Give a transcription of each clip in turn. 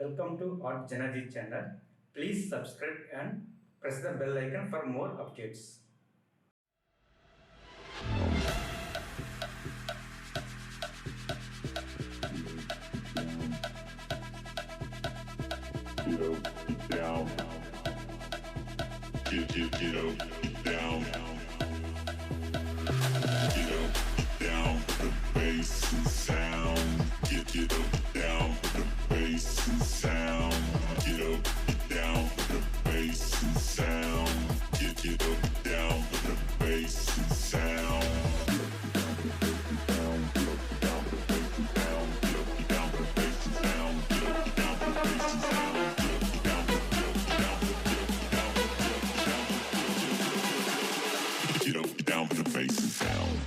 Welcome to JanaG channel. Please subscribe and press the bell icon for more updates. Get down. Get up, down. Get up, down. The bass and sound. Get up, down. The bass and sound. Get up, down. The bass and sound. Get up, down. The bass and sound. Get up, down for the bass and sound.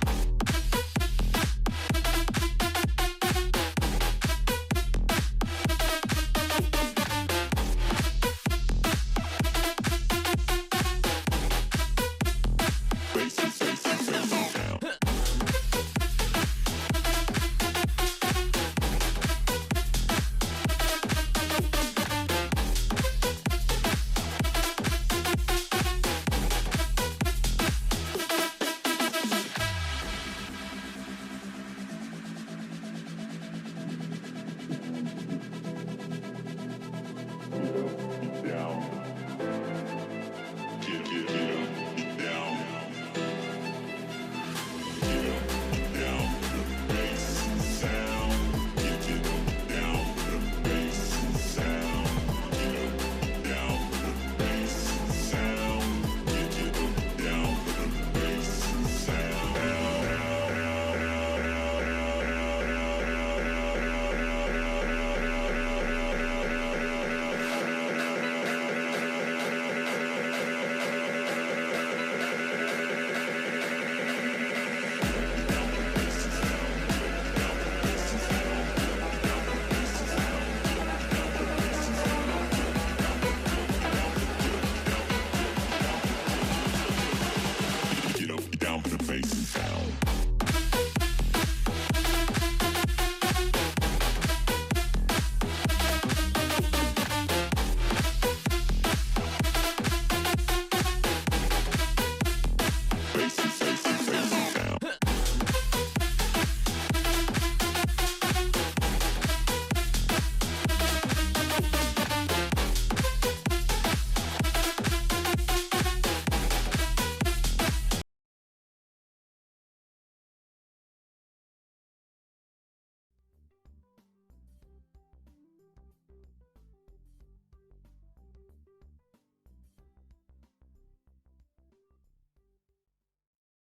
Get up, down for the bass and sound.